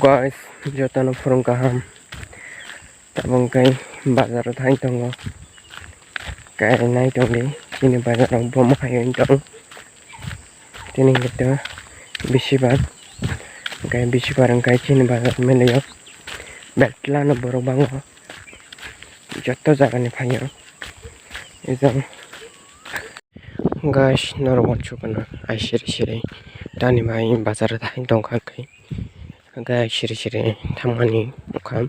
guys, jotono purung kaham tabung kai bazar thain tongo kai nai tongi chini bazar ang bom hayo tong tini kita bisibar kai bisibar ang kai chini bazar melayo betla no borok bango joto jaga ni phayo izong guys normal chukana ai shiri tani mai bazar thain tong kai gai shiri thamani ukam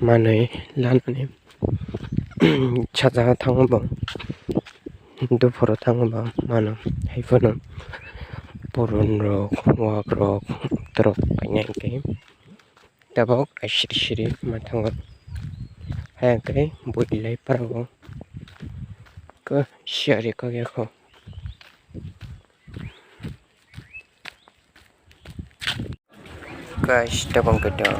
manai lanani chaja thangbo duporo thangbo mano haifono poron rok wak rok trok painai ke tabok shiri mathango hai ke builai parago ko shari ko gekho guys tabong kedo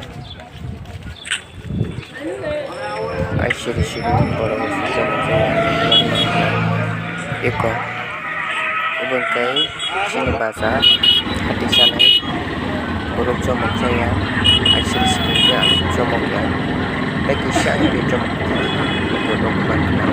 shiri borok eko ubang kai sini bazar hati sanai borok jomok saya shiri ya jomok ya lagi syari jomok borok banana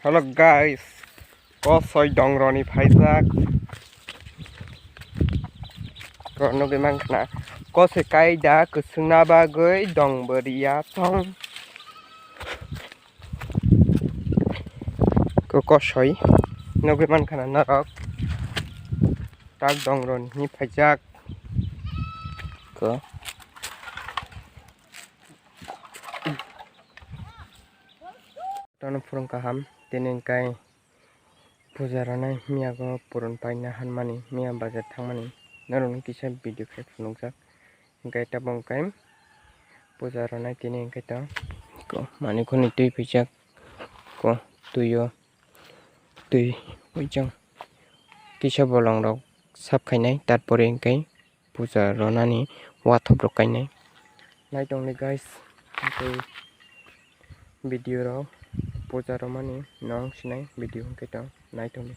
Hello guys, kosoy dongroni phaijak kono gemang khana kose kaida kusungna bagoi dongboria tong ko kosoy nogeman khana narok tak dongroni phaijak ko tono purung kaham tinin kai pujaranai miyago purun paina hanmani miya bazar thangmani narong kisa video clip funungjak kai tabong kai pujaranai tinin kai ta ko mani khoni tui pijak ko tuyo tui oijang kisa bolong rok sap khainai tarpore kai puja ronani wathop rok kainai naitong ni guys kai video rok puja romani nong sinai video kita naitong ni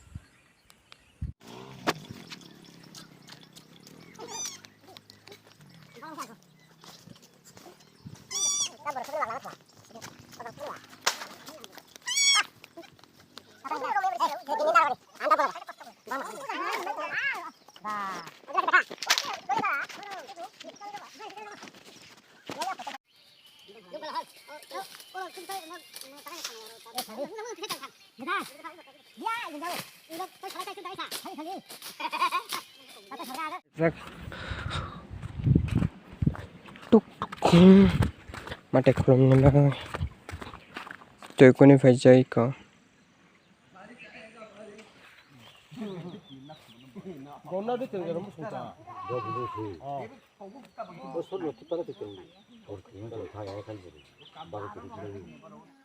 tuk mate khulum ni ba toy koni phai jai ko gonna de tel garam suta do bu su o so lo tutara te tel और कहीं तो था यार कल जरूर बात करें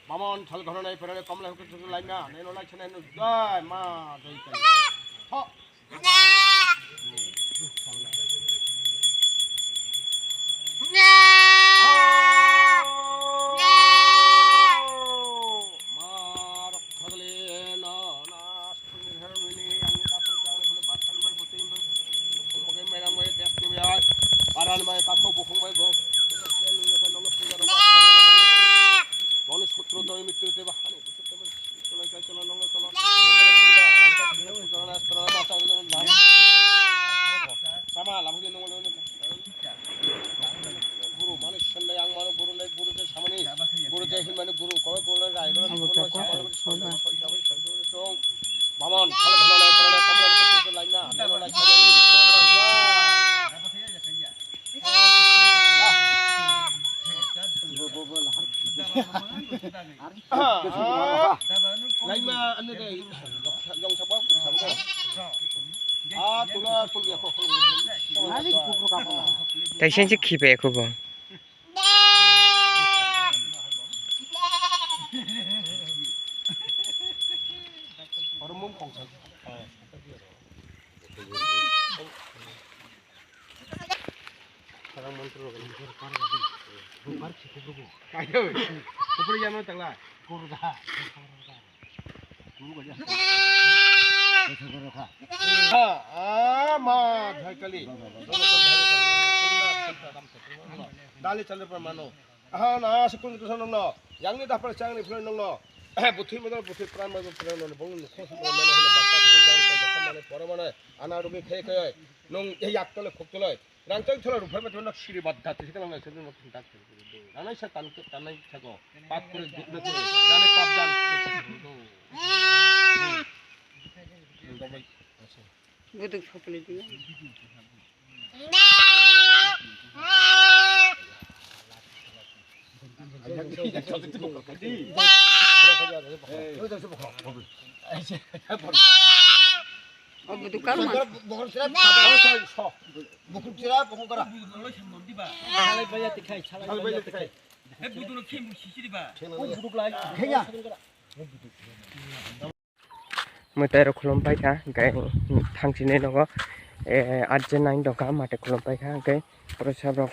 마몬 잘 걸어내 버려 검라 흑 줄 라이나 내노 라이천에 자 마 저기 허 Paran bay takko bokong bay bo. Bonus putro to mitro te bahani. Chalo chalo chalo nong chalo. Sama lam ke nong nong. Guru manu shanda yang manu guru le guru te samani. Guru te hin manu guru ko guru rai ro guru samani samani. Bamon khal khal le khal kamla te lai na. Nelo lai Laima anu deh, yang siapa? Ah, tulah kuliah kok. Taisan sih kipe aku bang. Orang mum kongsan. Sekarang menteri Kayo, kupuri jaman tengah. Ma, dhai kali. Dali chandra par mano. Na sekun tu sanong no. Yang ni dah par chang ni phulon nong no. Buthi madal buthi pran madal phulon no. Bong ni khos mo mane hole bakta buthi jang kan mane paramane ana rubi khe khe nong yak tole khok tole. Rangchang thola rupar ma thona shiri badda te sita nang sedun nok tak ranai sa tan tanai thago pap kore dukle kore jane pap jan Butuh khopli dia. Oh butuh kalung. Bokor sirap bokor sirap bokor kara. Salai baja tikai, salai baja tikai. Butuh nak kem sisiri ba. Butuh lagi. Kenya. Mutai rokolom pai kah, gay thangsi ne nogo, arjen nain doka mate kolom pai kah, gay proses rok,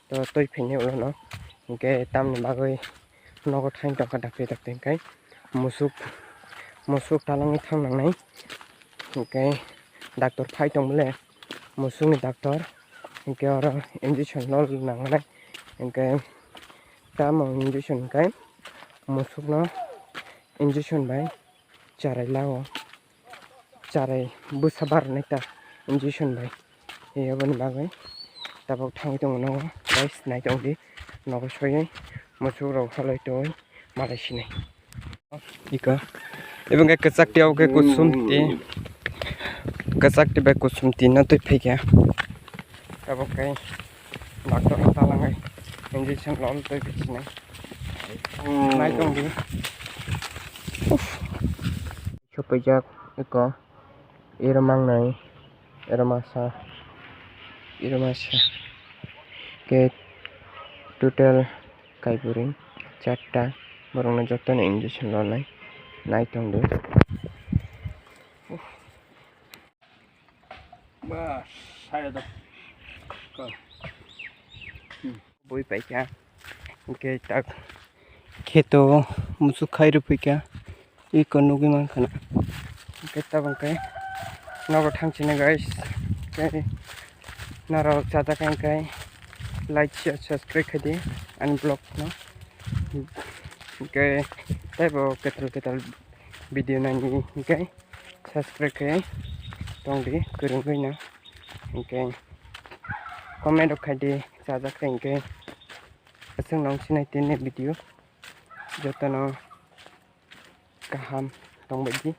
to toy penye ulo no, gay tam ni bagoi nogo thain doka dape dape gay, musuk talang thang nang nai, gay doctor pai tong bule, musuk ni doctor, gay ora injection lol nang nai, gay tam injection gay, musuk no injection bai. Carai lao, carai busabar neta injection by. Iya bani bagai, tabok thang itu ngono, guys naik jauh nopo soalnya masuk rau halai toy Malaysia nih. Ika, ibu kayak kesak dia oke kusum ti nanti pikir. Tabok kayak dokter talang kayak injection lawan toy pikir nih. Naik jauh di. Chopajak iko iramang iramasa ke total kaiburing chatta borong na joto na injection lo nai नायथंदो Bah, saya dah. bui paika ke tak खेतो मुसु खाइरु फैका इ कनुगि मान खाना के तबं के नगो थांचिने guys के नारो चाचा के लाइक शेयर सब्सक्राइब खादि एंड ब्लॉग न के तबो केतल वीडियो नानि के सब्सक्राइब के तंगदि गोरों गइना के कमेन्ट खादि चाचा के जों नंसिनाय तेने वीडियो जतन गाहाम दंबायदि